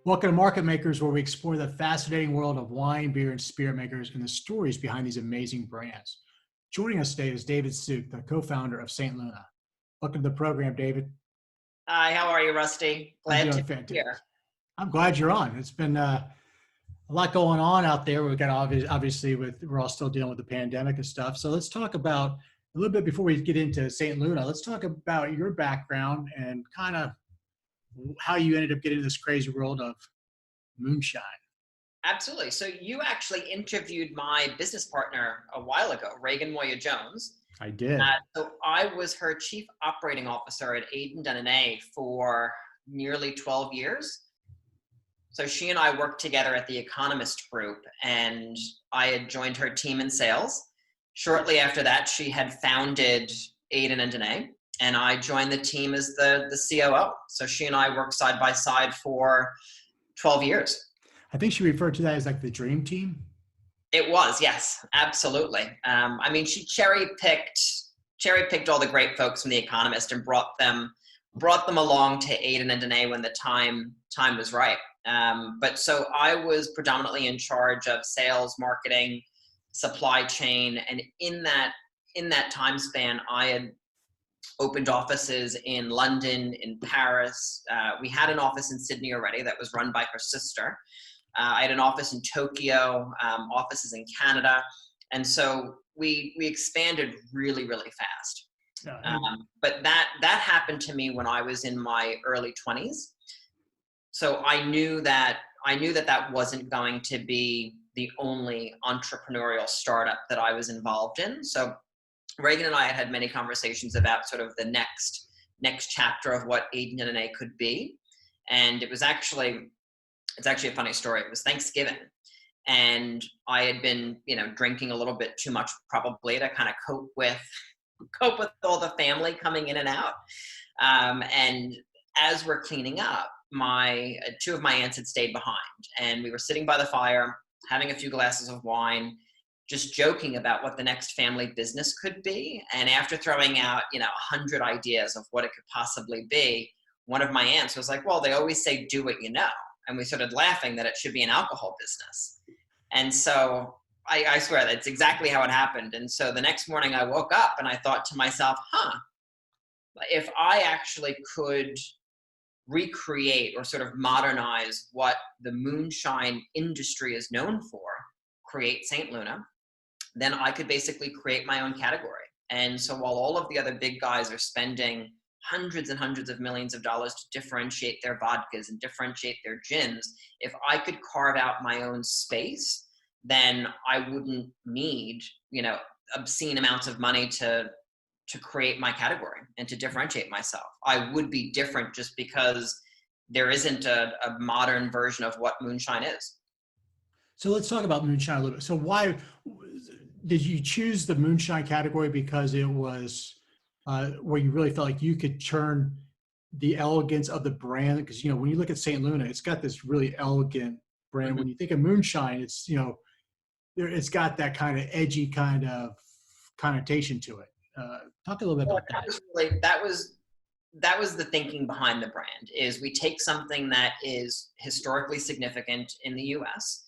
Welcome to Market Makers, where we explore the fascinating world of wine, beer, and spirit makers and the stories behind these amazing brands. Joining us today is David Suk, the co-founder of St. Luna. Welcome to the program, David. Hi, how are you, Rusty? I'm Glad doing to be fantastic. here. I'm glad you're on. It's been a lot going on out there. We've got obviously we're all still dealing with the pandemic and stuff. So let's talk about a little bit before we get into St. Luna. Let's talk about your background and kind of how you ended up getting into this crazy world of moonshine. Absolutely. So you actually interviewed my business partner a while ago, Reagan Moya Jones. I did. So I was her chief operating officer at Aiden Dennenay for nearly 12 years. So she and I worked together at the Economist Group, and I had joined her team in sales. Shortly after that, she had founded Aiden and Dennenay, and I joined the team as the COO. So she and I worked side by side for 12 years. I think she referred to that as like the dream team. It was, yes, absolutely. I mean, she cherry picked all the great folks from The Economist and brought them along to Aiden and Dennenay when the time was right. But so I was predominantly in charge of sales, marketing, supply chain, and in that time span, I had opened offices in London, in Paris. We had an office in Sydney already that was run by her sister. I had an office in Tokyo, offices in Canada, and so we expanded really, really fast. But that happened to me when I was in my early 20s. So I knew that wasn't going to be the only entrepreneurial startup that I was involved in. So Reagan and I had many conversations about sort of the next chapter of what Aiden and Dennenay could be, and it's actually a funny story. It was Thanksgiving, and I had been, drinking a little bit too much, probably to kind of cope with all the family coming in and out. And as we're cleaning up, two of my aunts had stayed behind, and we were sitting by the fire, having a few glasses of wine, just joking about what the next family business could be. And after throwing out, 100 ideas of what it could possibly be, one of my aunts was like, "Well, they always say, do what you know." And we started laughing that it should be an alcohol business. And so I swear that's exactly how it happened. And so the next morning I woke up and I thought to myself, if I actually could recreate or sort of modernize what the moonshine industry is known for, create St. Luna, then I could basically create my own category. And so while all of the other big guys are spending hundreds and hundreds of millions of dollars to differentiate their vodkas and differentiate their gins, if I could carve out my own space, then I wouldn't need, obscene amounts of money to create my category and to differentiate myself. I would be different just because there isn't a modern version of what moonshine is. So let's talk about moonshine a little bit. So why did you choose the moonshine category? Because it was where you really felt like you could turn the elegance of the brand. Because, when you look at St. Luna, it's got this really elegant brand. Mm-hmm. When you think of moonshine, it's, it's got that kind of edgy kind of connotation to it. Talk a little bit about that. That was the thinking behind the brand. Is we take something that is historically significant in the US,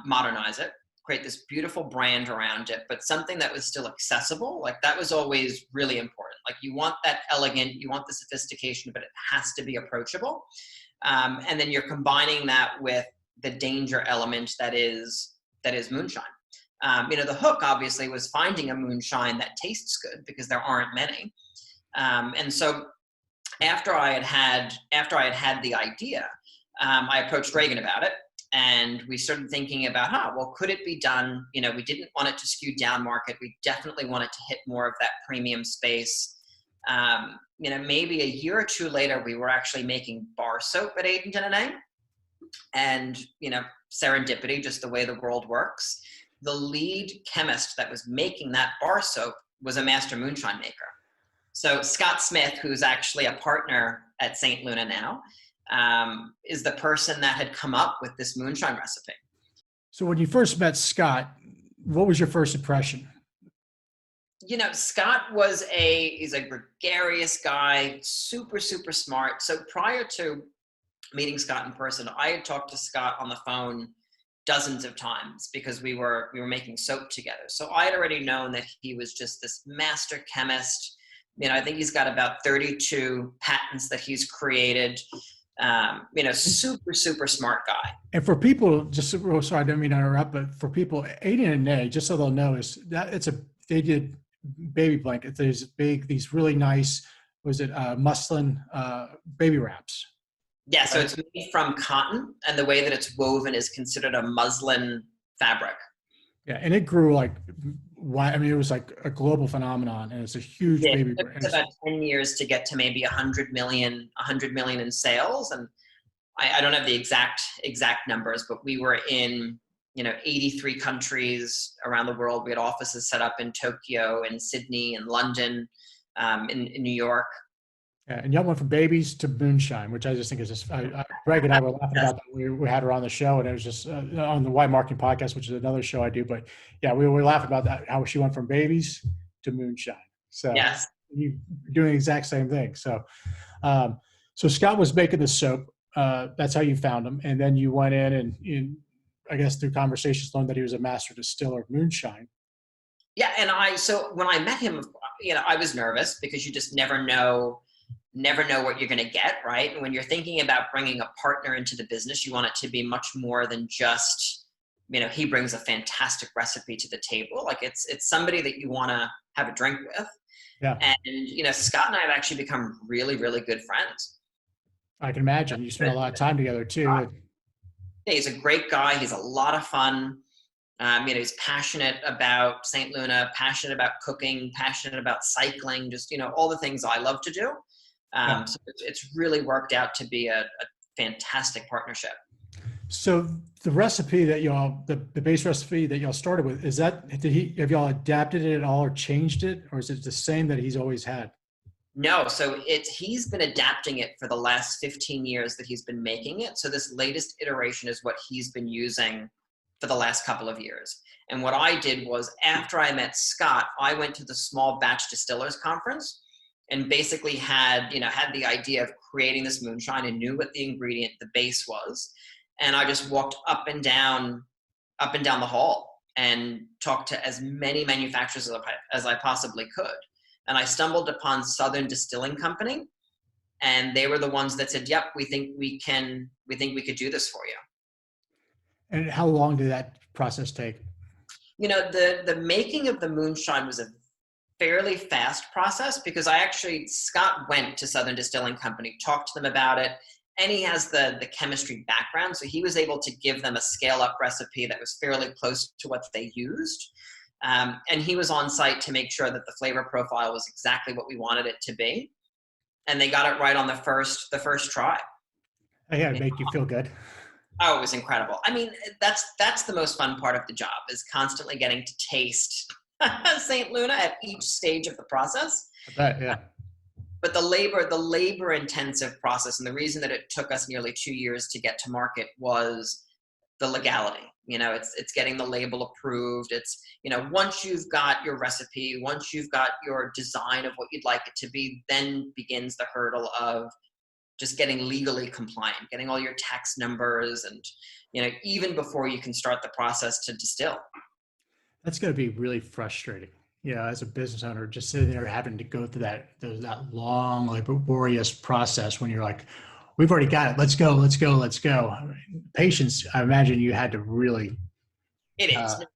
modernize it, create this beautiful brand around it, but something that was still accessible. Like, that was always really important. Like, you want that elegant, you want the sophistication, but it has to be approachable. And then you're combining that with the danger element that is moonshine. The hook obviously was finding a moonshine that tastes good, because there aren't many. And so after I had had the idea, I approached Reagan about it, and we started thinking about, well, could it be done? We didn't want it to skew down market. We definitely wanted to hit more of that premium space. Maybe a year or two later, we were actually making bar soap at Aiden Dennenay, and serendipity, just the way the world works. The lead chemist that was making that bar soap was a master moonshine maker. So Scott Smith, who's actually a partner at St. Luna now, is the person that had come up with this moonshine recipe. So when you first met Scott, what was your first impression? Scott he's a gregarious guy, super, super smart. So prior to meeting Scott in person. I had talked to Scott on the phone dozens of times because we were making soap together. So I had already known that he was just this master chemist. I think he's got about 32 patents that he's created. Super, super smart guy. And for people, just real sorry, I didn't mean to interrupt, but for people, Aiden and Nay, just so they'll know, is that they did baby blankets. There's these really nice, was it muslin baby wraps? Yeah, so it's made from cotton, and the way that it's woven is considered a muslin fabric. Yeah, and it grew like, it was like a global phenomenon, and it's a huge baby. It took about 10 years to get to maybe 100 million in sales, and I don't have the exact numbers, but we were in 83 countries around the world. We had offices set up in Tokyo, in Sydney, in London, in New York. Yeah, and y'all went from babies to moonshine, which I just think is just, Greg and I were laughing about that. We had her on the show, and it was just on the Why Marketing podcast, which is another show I do. But yeah, we were laughing about that, how she went from babies to moonshine. So yes, you're doing the exact same thing. So, so Scott was making the soap. That's how you found him. And then you went in and I guess through conversations learned that he was a master distiller of moonshine. Yeah, and so when I met him, I was nervous because you just never know what you're going to get, right? And when you're thinking about bringing a partner into the business, you want it to be much more than just, he brings a fantastic recipe to the table. Like it's somebody that you want to have a drink with. Yeah. And, Scott and I have actually become really, really good friends. I can imagine. You spent a lot of time together too. Yeah, he's a great guy. He's a lot of fun. He's passionate about St. Luna, passionate about cooking, passionate about cycling, just, all the things I love to do. So it's really worked out to be a fantastic partnership. So the recipe that the base recipe that y'all started with, have y'all adapted it at all or changed it? Or is it the same that he's always had? No, so he's been adapting it for the last 15 years that he's been making it. So this latest iteration is what he's been using for the last couple of years. And what I did was, after I met Scott, I went to the Small Batch Distillers Conference and basically had the idea of creating this moonshine and knew what the ingredient, the base was. And I just walked up and down the hall and talked to as many manufacturers as I possibly could. And I stumbled upon Southern Distilling Company, and they were the ones that said, "Yep, we think we could do this for you." And how long did that process take? The making of the moonshine was a fairly fast process because Scott went to Southern Distilling Company, talked to them about it, and he has the chemistry background, so he was able to give them a scale-up recipe that was fairly close to what they used. And he was on site to make sure that the flavor profile was exactly what we wanted it to be. And they got it right on the first try. Yeah, it'd make you feel good. Oh, it was incredible. I mean, that's the most fun part of the job, is constantly getting to taste St. Luna at each stage of the process. I bet, yeah. But the labor intensive process, and the reason that it took us nearly 2 years to get to market was the legality. It's getting the label approved. It's, once you've got your recipe, once you've got your design of what you'd like it to be, then begins the hurdle of just getting legally compliant, getting all your tax numbers, and, even before you can start the process to distill. That's going to be really frustrating. As a business owner, just sitting there having to go through that long, laborious process when you're like, we've already got it. Let's go. I mean, patience, I imagine you had to really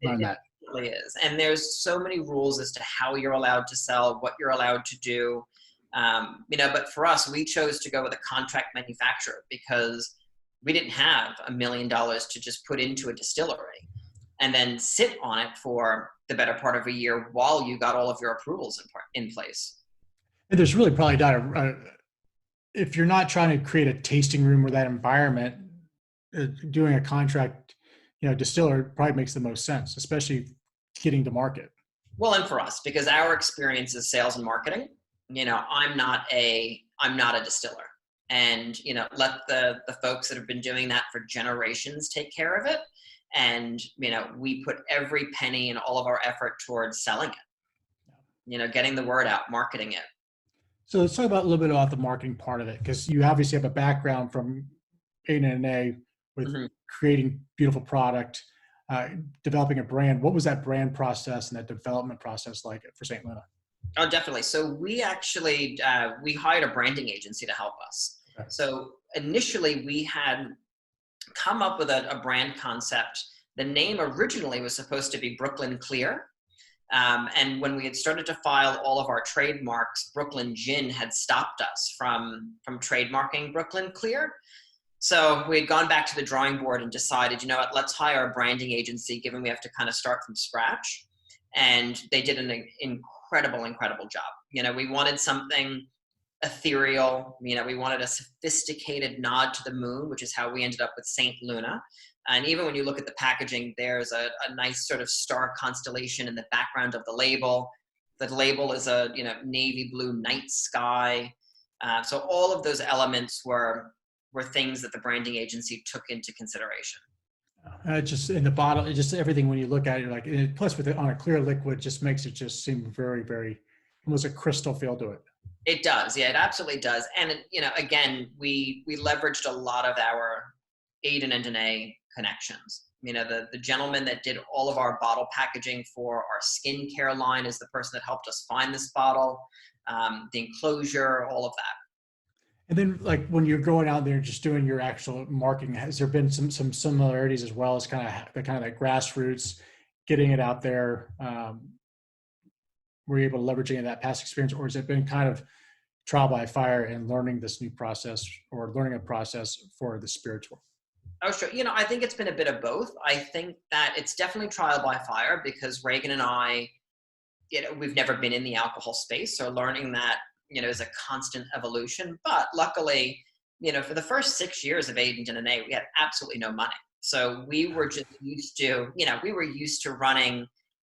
learn that. It really is. And there's so many rules as to how you're allowed to sell, what you're allowed to do. But for us, we chose to go with a contract manufacturer because we didn't have $1 million to just put into a distillery and then sit on it for the better part of a year while you got all of your approvals in place. And there's really probably not if you're not trying to create a tasting room or that environment, doing a contract, distiller probably makes the most sense, especially getting to market. Well, and for us, because our experience is sales and marketing, I'm not a distiller, and, let the folks that have been doing that for generations take care of it. And, we put every penny and all of our effort towards selling it, getting the word out, marketing it. So let's talk about a little bit about the marketing part of it, because you obviously have a background from A&A with Mhm. creating beautiful product, developing a brand. What was that brand process and that development process like for St. Luna? Oh, definitely. So we actually we hired a branding agency to help us. Okay. So initially we had come up with a brand concept. The name originally was supposed to be Brooklyn Clear. And when we had started to file all of our trademarks, Brooklyn Gin had stopped us from trademarking Brooklyn Clear. So we had gone back to the drawing board and decided, you know what, let's hire a branding agency, given we have to kind of start from scratch. And they did an incredible job. You know, we wanted something ethereal. You know, we wanted a sophisticated nod to the moon, which is how we ended up with Saint Luna. And even when you look at the packaging, there's a nice sort of star constellation in the background of the label. The label is a navy blue night sky. So all of those elements were things that the branding agency took into consideration. Just in the bottle, it just everything when you look at it, like plus with it on a clear liquid, just makes it just seem very almost a crystal feel to it. It does, yeah, it absolutely does. And again, we leveraged a lot of our Aiden and Danae connections. You know, the gentleman that did all of our bottle packaging for our skincare line is the person that helped us find this bottle, the enclosure, all of that. And then like when you're going out there and just doing your actual marketing, has there been some similarities as well as kind of that grassroots, getting it out there? Were you able to leverage any of that past experience, or has it been kind of trial by fire and learning this new process or learning a process for the spiritual? Oh, sure. You know, I think it's been a bit of both. I think that it's definitely trial by fire because Reagan and I, we've never been in the alcohol space. So learning that, is a constant evolution. But luckily, for the first 6 years of Aiden and Danae, we had absolutely no money. So we were just used to,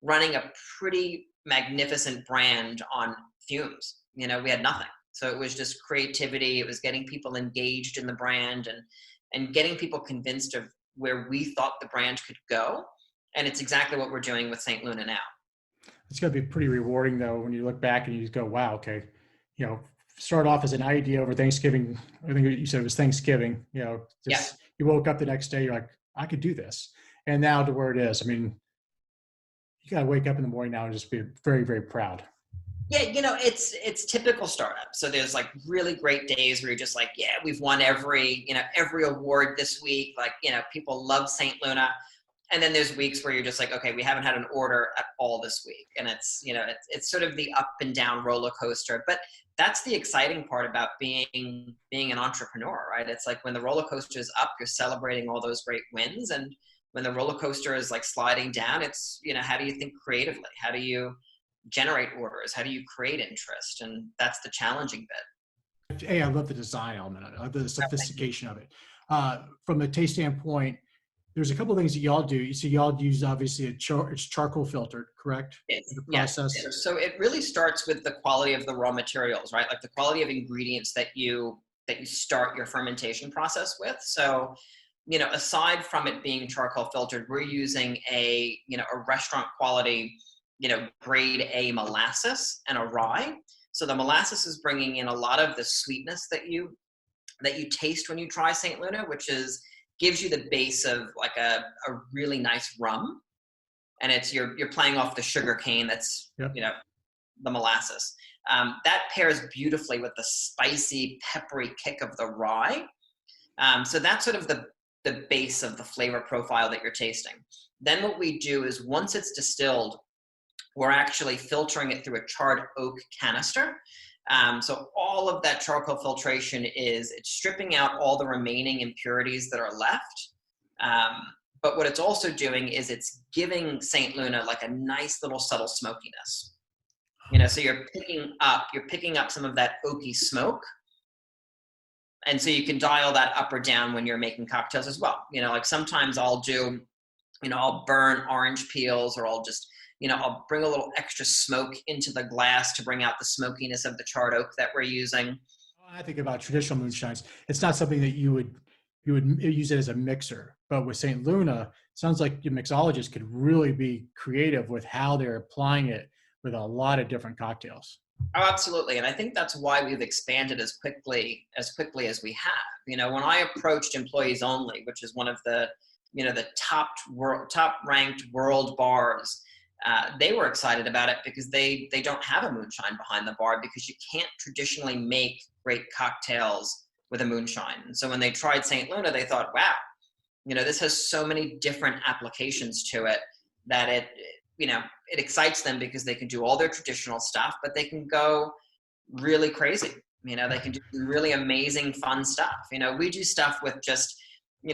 running a pretty magnificent brand on fumes. We had nothing. So it was just creativity. It was getting people engaged in the brand and getting people convinced of where we thought the brand could go. And it's exactly what we're doing with St. Luna now. It's going to be pretty rewarding though, when you look back and you just go, wow, okay, start off as an idea over Thanksgiving. I think you said it was Thanksgiving, You woke up the next day, you're like, I could do this. And now to where it is. I mean, you got to wake up in the morning now and just be very proud. Yeah, it's typical startup. So there's like really great days where you're just like, yeah, we've won every award this week. Like, people love St. Luna. And then there's weeks where you're just like, okay, we haven't had an order at all this week. And it's, it's sort of the up and down roller coaster. But that's the exciting part about being an entrepreneur, right? It's like when the roller coaster is up, you're celebrating all those great wins. And when the roller coaster is like sliding down, it's, how do you think creatively? How do you generate orders? How do you create interest? And that's the challenging bit. Hey, I love the design element of it. I love the sophistication of it. From a taste standpoint, there's a couple of things that y'all do. So y'all use obviously it's charcoal filtered, correct? The process. Yes. So it really starts with the quality of the raw materials, right? Like the quality of ingredients that you start your fermentation process with. So, aside from it being charcoal filtered, we're using a restaurant quality, grade A molasses and a rye. So the molasses is bringing in a lot of the sweetness that you taste when you try St. Luna, which gives you the base of like a really nice rum. And it's you're playing off the sugar cane that's the molasses. That pairs beautifully with the spicy, peppery kick of the rye. So that's sort of the base of the flavor profile that you're tasting. Then what we do is once it's distilled, we're actually filtering it through a charred oak canister. So all of that charcoal filtration it's stripping out all the remaining impurities that are left. But what it's also doing is it's giving St. Luna like a nice little subtle smokiness. So you're picking up some of that oaky smoke. And so you can dial that up or down when you're making cocktails as well. Like sometimes I'll do, I'll burn orange peels, or I'll just, I'll bring a little extra smoke into the glass to bring out the smokiness of the charred oak that we're using. I think about traditional moonshines. It's not something that you would use it as a mixer, but with St. Luna, it sounds like your mixologists could really be creative with how they're applying it with a lot of different cocktails. Oh, absolutely. And I think that's why we've expanded as quickly as we have. When I approached employees only, which is one of the top ranked world bars, they were excited about it because they don't have a moonshine behind the bar, because you can't traditionally make great cocktails with a moonshine. And so when they tried St. Luna, they thought, wow, this has so many different applications to it that it excites them, because they can do all their traditional stuff, but they can go really crazy. They can do some really amazing, fun stuff. We do stuff with just,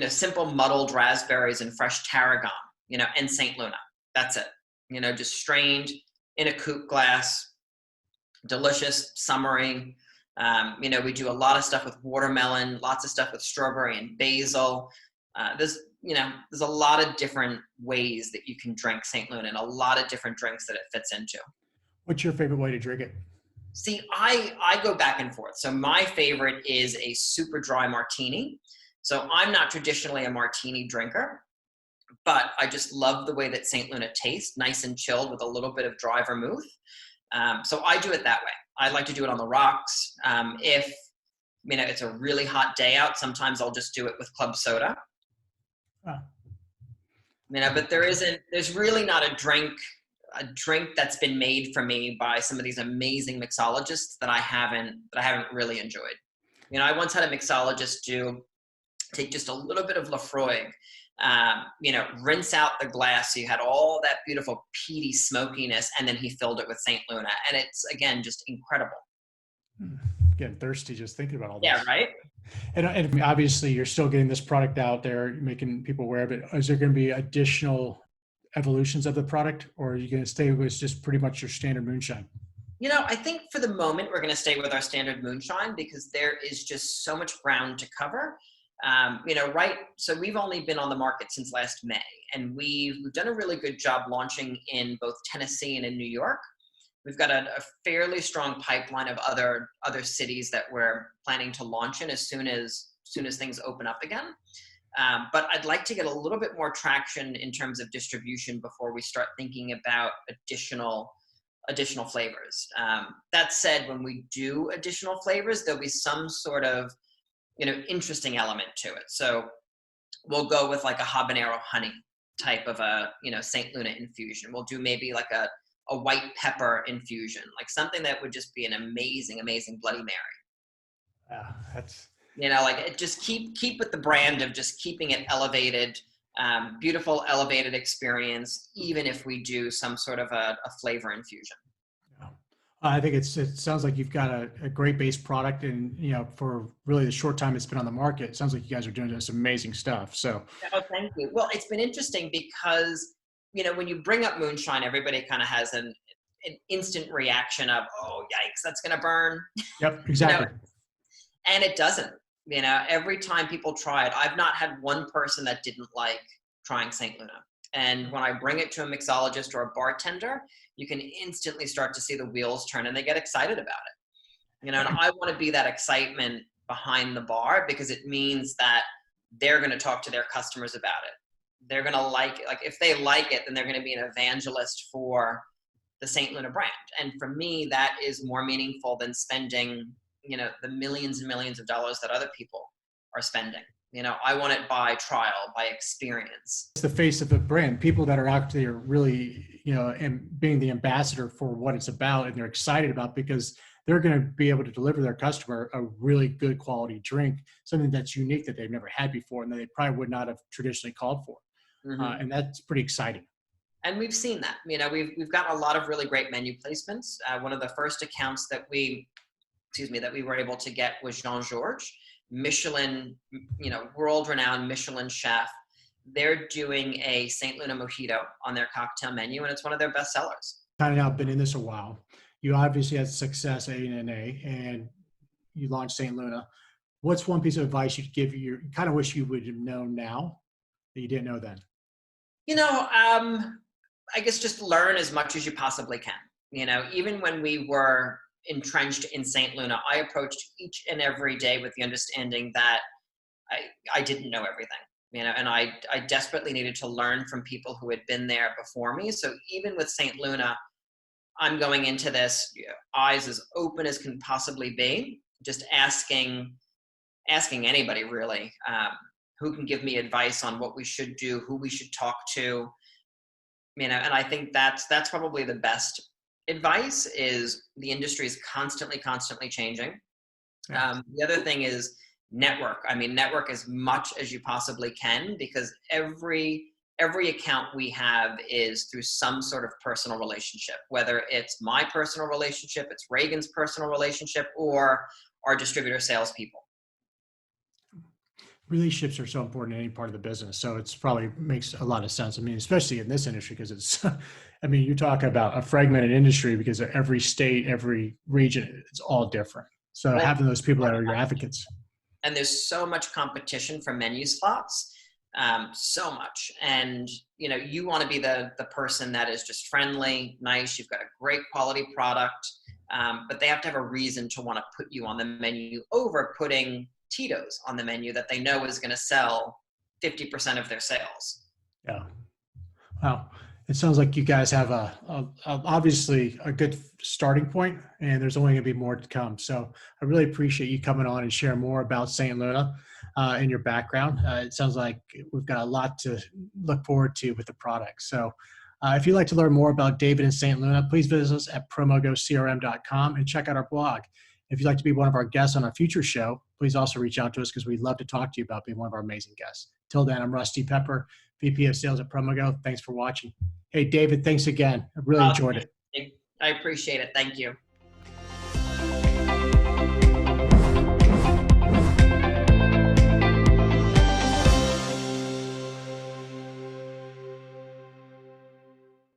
simple muddled raspberries and fresh tarragon, and St. Luna. That's it. Just strained in a coupe glass, delicious, summery. We do a lot of stuff with watermelon, lots of stuff with strawberry and basil. There's a lot of different ways that you can drink St. Luna, and a lot of different drinks that it fits into. What's your favorite way to drink it? See, I go back and forth. So my favorite is a super dry martini. So I'm not traditionally a martini drinker, but I just love the way that St. Luna tastes, nice and chilled with a little bit of dry vermouth. So I do it that way. I like to do it on the rocks. If it's a really hot day out, sometimes I'll just do it with club soda. Oh. But there's really not a drink that's been made for me by some of these amazing mixologists that I haven't really enjoyed. I once had a mixologist take just a little bit of Lafroig, rinse out the glass so you had all that beautiful peaty smokiness, and then he filled it with St. Luna, and it's, again, just incredible. Getting thirsty just thinking about all this. Yeah, right? And obviously you're still getting this product out there, making people aware of it. Is there going to be additional evolutions of the product, or are you going to stay with just pretty much your standard moonshine? I think for the moment we're going to stay with our standard moonshine, because there is just so much ground to cover. Right. So we've only been on the market since last May, and we've done a really good job launching in both Tennessee and in New York. We've got a fairly strong pipeline of other cities that we're planning to launch in as soon as things open up again. But I'd like to get a little bit more traction in terms of distribution before we start thinking about additional flavors. That said, when we do additional flavors, there'll be some sort of interesting element to it. So we'll go with like a habanero honey type of a St. Luna infusion. We'll do maybe like a white pepper infusion, like something that would just be an amazing Bloody Mary. Yeah, that's just keep with the brand of just keeping it elevated, beautiful elevated experience, even if we do some sort of a flavor infusion. I think it sounds like you've got a great base product, and for really the short time it's been on the market, it sounds like you guys are doing this amazing stuff. So, oh, thank you. Well, it's been interesting because when you bring up moonshine, everybody kind of has an instant reaction of, oh, yikes, that's going to burn. Yep, exactly. And it doesn't. Every time people try it, I've not had one person that didn't like trying St. Luna. And when I bring it to a mixologist or a bartender, you can instantly start to see the wheels turn, and they get excited about it. And I want to be that excitement behind the bar, because it means that they're going to talk to their customers about it. They're going to like it. Like, if they like it, then they're going to be an evangelist for the St. Luna brand. And for me, that is more meaningful than spending, the millions and millions of dollars that other people are spending. I want it by trial, by experience. It's the face of the brand. People that are out there really, and being the ambassador for what it's about, and they're excited about, because they're going to be able to deliver their customer a really good quality drink, something that's unique that they've never had before, and that they probably would not have traditionally called for. Mm-hmm. And that's pretty exciting. And we've seen that. We've got a lot of really great menu placements. One of the first accounts that we were able to get was Jean-Georges, Michelin, world-renowned Michelin chef. They're doing a St. Luna mojito on their cocktail menu, and it's one of their best sellers. Kind of now been in this a while. You obviously had success at A&A, and you launched St. Luna. What's one piece of advice you'd give you kind of wish you would have known now that you didn't know then? I guess just learn as much as you possibly can. Even when we were entrenched in St. Luna, I approached each and every day with the understanding that I didn't know everything, and I desperately needed to learn from people who had been there before me. So even with St. Luna, I'm going into this eyes as open as can possibly be, just asking anybody really, who can give me advice on what we should do, who we should talk to, you know. And I think that's probably the best advice. Is the industry is constantly changing. Yeah. The other thing is network. I mean, network as much as you possibly can, because every account we have is through some sort of personal relationship, whether it's my personal relationship, it's Reagan's personal relationship, or our distributor salespeople. Relationships are so important in any part of the business. So it's probably makes a lot of sense. I mean, especially in this industry, because it's, I mean, you talk about a fragmented industry because of every state, every region, it's all different. So Well, having those people that are your advocates. and there's so much competition for menu spots, so much. And you know, you want to be the person that is just friendly, nice. You've got a great quality product, but they have to have a reason to want to put you on the menu over putting Tito's on the menu that they know is going to sell 50% of their sales. Yeah. Wow. It sounds like you guys have obviously a good starting point, and there's only going to be more to come. So I really appreciate you coming on and sharing more about St. Luna and your background. It sounds like we've got a lot to look forward to with the product. So if you'd like to learn more about David and St. Luna, please visit us at promogocrm.com and check out our blog. If you'd like to be one of our guests on a future show, please also reach out to us, because we'd love to talk to you about being one of our amazing guests. Till then, I'm Rusty Pepper, VP of Sales at Promogo. Thanks for watching. Hey, David, thanks again. I really enjoyed it. I appreciate it. Thank you.